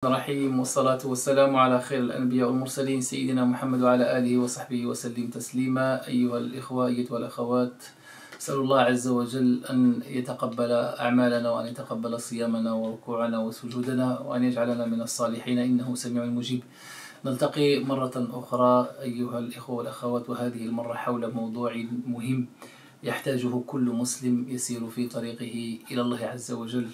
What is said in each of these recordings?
الرحيم والصلاة والسلام على خير الأنبياء والمرسلين سيدنا محمد وعلى آله وصحبه وسلم تسليما. أيها الإخوة أيها الأخوات، أسأل الله عز وجل أن يتقبل أعمالنا وأن يتقبل صيامنا وركوعنا وسجودنا وأن يجعلنا من الصالحين إنه سميع مجيب. نلتقي مرة أخرى أيها الإخوة والأخوات، وهذه المرة حول موضوع مهم يحتاجه كل مسلم يسير في طريقه إلى الله عز وجل.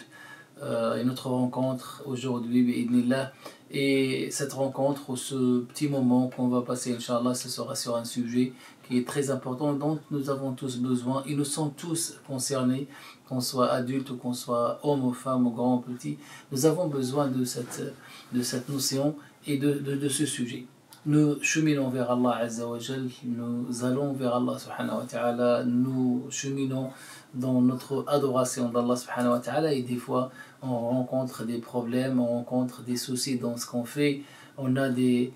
Notre rencontre aujourd'hui, bi'idnillah, et cette rencontre ou ce petit moment qu'on va passer, Inch'Allah, ce sera sur un sujet qui est très important, dont nous avons tous besoin et nous sommes tous concernés, qu'on soit adulte ou qu'on soit homme ou femme ou grand ou petit. Nous avons besoin de cette notion et de ce sujet. Nous cheminons vers Allah Azza wa Jal, nous allons vers Allah Subhanahu wa Ta'ala, nous cheminons dans notre adoration d'Allah Subhanahu wa Ta'ala, et des fois on rencontre des problèmes, on rencontre des soucis dans ce qu'on fait, on a des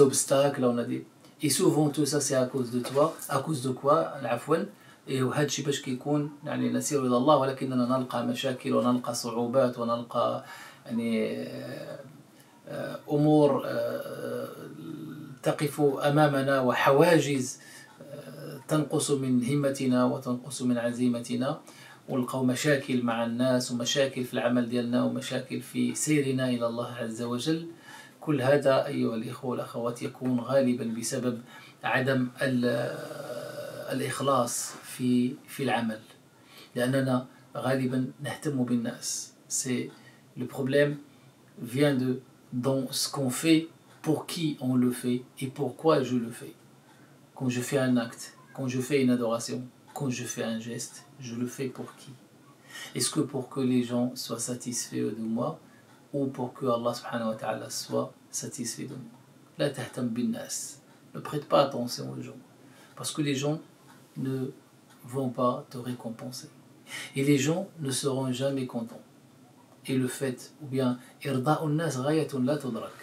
obstacles, et souvent tout ça c'est à cause de toi, à cause de quoi العفو. وهذا الشيء باش كيكون يعني نسير الى الله ولكننا نلقى مشاكل ونلقى صعوبات ونلقى يعني أمور تقف أمامنا وحواجز تنقص من همتنا وتنقص من عزيمتنا، ونلقاو مشاكل مع الناس ومشاكل في العمل ديالنا ومشاكل في سيرنا إلى الله عز وجل. كل هذا أيها الإخوة والأخوات يكون غالبا بسبب عدم الإخلاص في العمل، لأننا غالبا نهتم بالناس. Le problème vient dans ce qu'on fait, pour qui on le fait et pourquoi je le fais. Quand je fais un acte, quand je fais une adoration, quand je fais un geste, je le fais pour qui? Est-ce que pour que les gens soient satisfaits de moi ou pour que Allah subhanahu wa ta'ala soit satisfait de moi? La tahtam bin nas. Ne prête pas attention aux gens, parce que les gens ne vont pas te récompenser et les gens ne seront jamais contents. Et le fait, ou bien irda'un nas ghayatun la tudrak,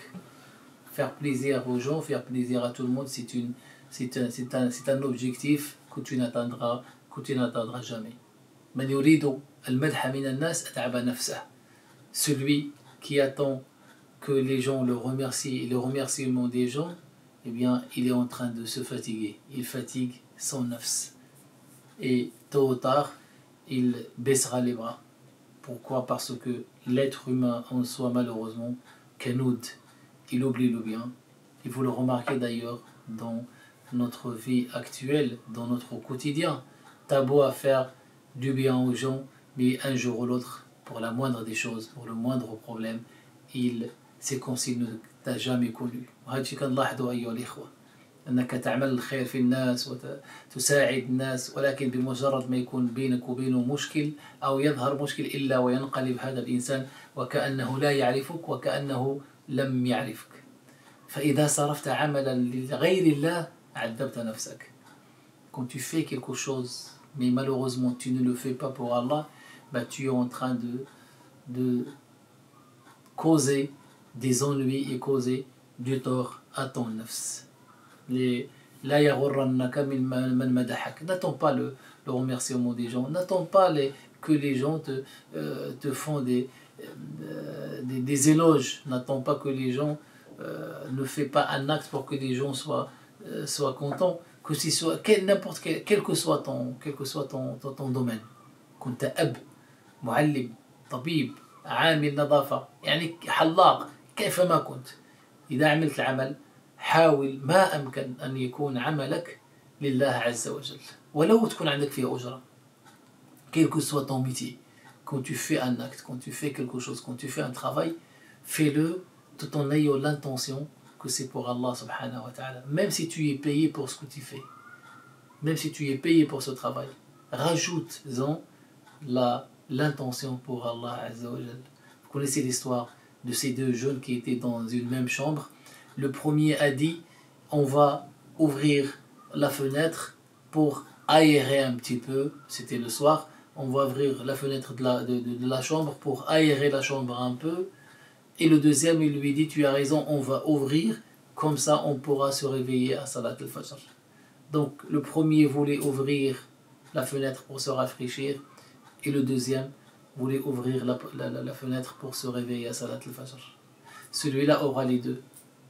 faire plaisir aux gens, faire plaisir à tout le monde, c'est un objectif que tu n'atteindras jamais. Man yuridu al-madha min an-nas at'aba nafsah. Celui qui attend que les gens le remercient et le remerciement des gens, eh bien il est en train de se fatiguer, il fatigue son nafs et tôt ou tard il baissera les bras. Pourquoi? Parce que l'être humain en soi, malheureusement, kanoud, il oublie le bien. Et vous le remarquez d'ailleurs dans notre vie actuelle, dans notre quotidien. T'as beau à faire du bien aux gens, mais un jour ou l'autre, pour la moindre des choses, pour le moindre problème, c'est comme s'il ne t'a jamais connu. أنك تعمل الخير في الناس وتساعد الناس، ولكن بمجرد ما يكون بينك وبينه مشكل أو يظهر مشكل إلا وينقلب هذا الإنسان وكأنه لا يعرفك وكأنه لم يعرفك. فإذا صرفت عملا لغير الله عذبت نفسك. Quand tu fais quelque chose, mais malheureusement tu ne le fais pas pour Allah, bah tu es en train de causer des ennuis et causer du tort à ton nafs. N'attends pas le remerciement des gens, n'attends pas que les gens te font des éloges, n'attends pas que les gens ne font pas un acte pour que les gens soient contents, que ce soit quel que soit ton domaine. كنت أب، معلم، طبيب، عامل نظافة، يعني حلاق، كيفما كنت، إذا عملت العمل حاول ما أمكن أن يكون عملك لله عز وجل، ولو تكون عندك فيه أجرة. Quel que soit ton métier, quand tu fais un acte, quand tu fais quelque chose, quand tu fais un travail, fais-le tout en ayant l'intention que c'est pour Allah subhanahu wa ta'ala. Même si tu es payé pour ce que tu fais, même si tu es payé pour ce travail, rajoute-en l'intention pour Allah azza wa jal. Vous connaissez l'histoire de ces deux jeunes qui étaient dans une même chambre. Le premier a dit, on va ouvrir la fenêtre pour aérer un petit peu, c'était le soir, on va ouvrir la fenêtre de la chambre pour aérer la chambre un peu. Et le deuxième, il lui dit, tu as raison, on va ouvrir, comme ça on pourra se réveiller à Salat al-Fajr. Donc le premier voulait ouvrir la fenêtre pour se rafraîchir, et le deuxième voulait ouvrir la fenêtre pour se réveiller à Salat al-Fajr. Celui-là aura les deux.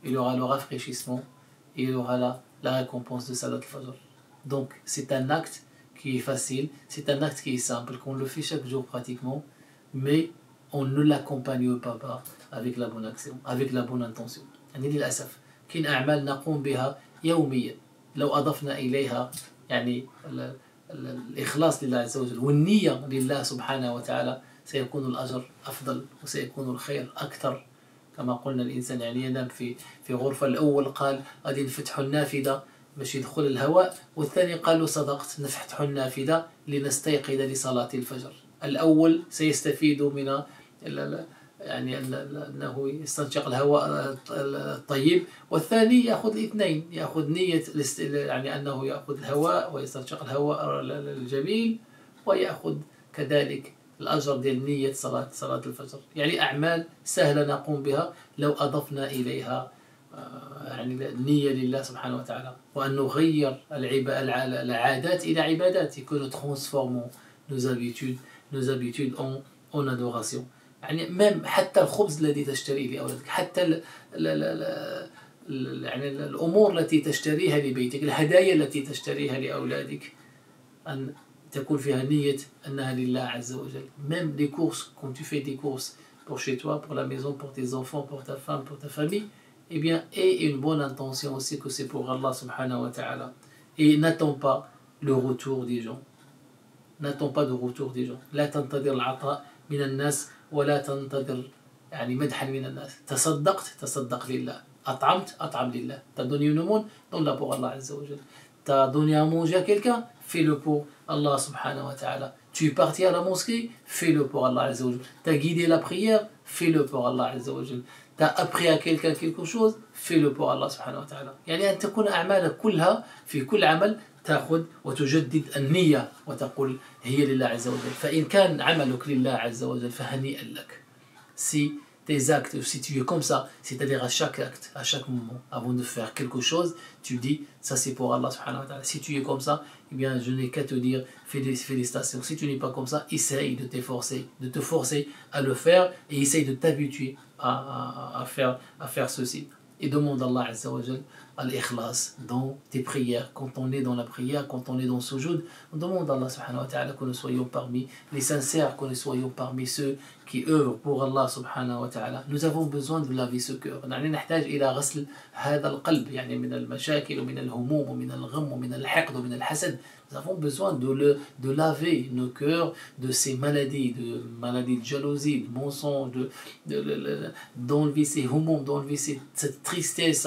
Il aura le rafraîchissement et il aura la récompense de Salat al-Fajr. Donc c'est un acte qui est facile, c'est un acte qui est simple, qu'on le fait chaque jour pratiquement, mais on ne l'accompagne pas avec la bonne action, avec la bonne intention. يعني للأسف كاين أعمال نقوم بها يوميا لو أضفنا إليها يعني الإخلاص لله عز وجل والنية لله سبحانه وتعالى سيكون الأجر أفضل وسيكون الخير أكثر. كما قلنا الإنسان يعني ينام في غرفة، الأول قال غادي نفتحوا النافذة باش يدخل الهواء، والثاني قال له صدقت نفتحوا النافذة لنستيقظ لصلاة الفجر. الأول سيستفيد من يعني أنه يستنشق الهواء الطيب، والثاني يأخذ الاثنين، يأخذ نية يعني أنه يأخذ الهواء ويستنشق الهواء الجميل، ويأخذ كذلك الأجر ديال نية صلاة الفجر. يعني أعمال سهلة نقوم بها لو أضفنا إليها يعني النية لله سبحانه وتعالى، وأن نغير العادات إلى عبادات، que nous transformons nos habitudes en adoration. يعني même حتى الخبز الذي تشتريه لأولادك، حتى يعني الأمور التي تشتريها لبيتك، الهدايا التي تشتريها لأولادك، أن تكون فيها نية أنها لله عز وجل. Même des courses, quand tu fais des courses pour chez toi, pour la maison, pour tes enfants, pour ta femme, pour ta famille, eh bien, aie une bonne intention aussi que c'est pour Allah subhanahu wa ta'ala. Et n'attends pas le retour des gens. N'attends pas de retour des gens. لا تنتظر العطاء من الناس ولا تنتظر يعني مدحا من الناس. تصدق لله. أطعم لله. T'as donné une aumône, donne-la pour Allah azza wa jal. T'as donné à manger à quelqu'un, fais-le pour Allah subhanahu wa ta'ala. Tu es parti à la mosquée, fais-le pour Allah azza wa jal. T'as guidé la prière, fais-le pour Allah azza wa jal. T'as appris à quelqu'un quelque chose, fais-le pour Allah subhanahu wa ta'ala. يعني أن تكون أعمالك كلها في كل عمل تأخذ وتجدد النية وتقول هي لله عز وجل. فإن كان عملك لله عز وجل فهنيئا لك. Si tes actes, si tu es comme ça, c'est-à-dire à chaque acte, à chaque moment, avant de faire quelque chose, tu dis ça c'est pour Allah subhanahu wa ta'ala. Si tu es comme ça, eh bien je n'ai qu'à te dire félicitations. Si tu n'es pas comme ça, essaye de te forcer à le faire et essaye de t'habituer à faire ceci. Et demande à Allah azza wa jal al-ikhlas dans tes prières. Quand on est dans la prière, quand on est dans ce jour, on demande à Allah subhanahu wa ta'ala que nous soyons parmi les sincères, que nous soyons parmi ceux qui œuvrent pour Allah subhanahu wa ta'ala. Nous avons besoin de laver ce cœur. نحتاج إلى غسل هذا القلب يعني من المشاكل ومن الهموم ومن الغم ومن الحقد ومن الحسد. Nous avons besoin de laver nos cœurs de ces maladies, de jalousie, de mensonge, d'enlever ces humums, d'enlever cette tristesse.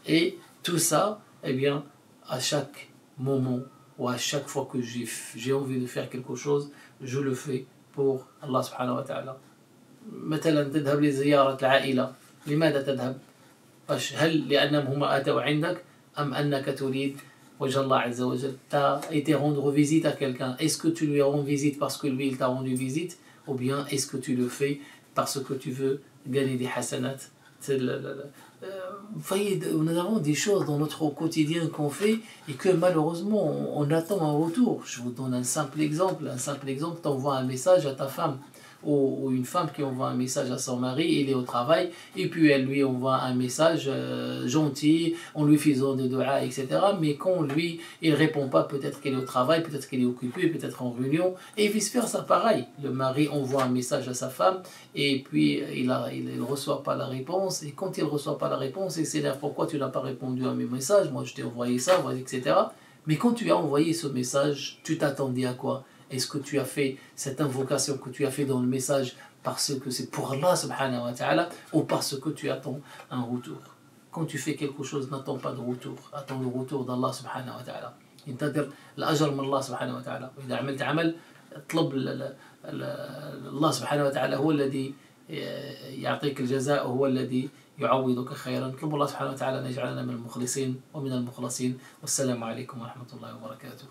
Et tout ça, eh bien, à chaque moment ou à chaque fois que j'ai envie de faire quelque chose, je le fais pour Allah subhanahu wa ta'ala. مثلا تذهب لزيارة العائلة، لماذا تذهب؟ هل لأنهم هم أتوا عندك أم أنك تريد وجه الله عز وجل؟ T'as été rendre visite à quelqu'un. Est-ce que tu lui rends visite parce que lui il t'a rendu visite, ou bien est-ce que tu le fais parce que tu veux gagner des hasanat? Vous voyez, nous avons des choses dans notre quotidien qu'on fait et que malheureusement on attend un retour. Je vous donne un simple exemple. T'envoies un message à ta femme, ou une femme qui envoie un message à son mari, il est au travail, et puis elle lui envoie un message gentil, en lui faisant des doigts, etc. Mais quand lui, il ne répond pas, peut-être qu'il est au travail, peut-être qu'il est occupé, peut-être en réunion, et vice-versa, pareil. Le mari envoie un message à sa femme, et puis il ne reçoit pas la réponse, et quand il ne reçoit pas la réponse, il s'énerve, pourquoi tu n'as pas répondu à mes messages, moi je t'ai envoyé ça, etc. Mais quand tu as envoyé ce message, tu t'attendais à quoi? Est-ce que tu as fait cette invocation que tu as fait dans le message parce que c'est pour Allah subhanahu wa ta'ala, ou parce que tu attends un retour? Quand tu fais quelque chose, n'attends pas de retour, attends le retour d'Allah subhanahu wa ta'ala. انتظر الأجر من الله سبحانه وتعالى. وإذا عملت عمل اطلب الله سبحانه وتعالى هو الذي يعطيك الجزاء وهو الذي يعوضك خيرا. اطلب الله سبحانه وتعالى أن يجعلنا من المخلصين ومن المخلصين. والسلام عليكم ورحمة الله وبركاته.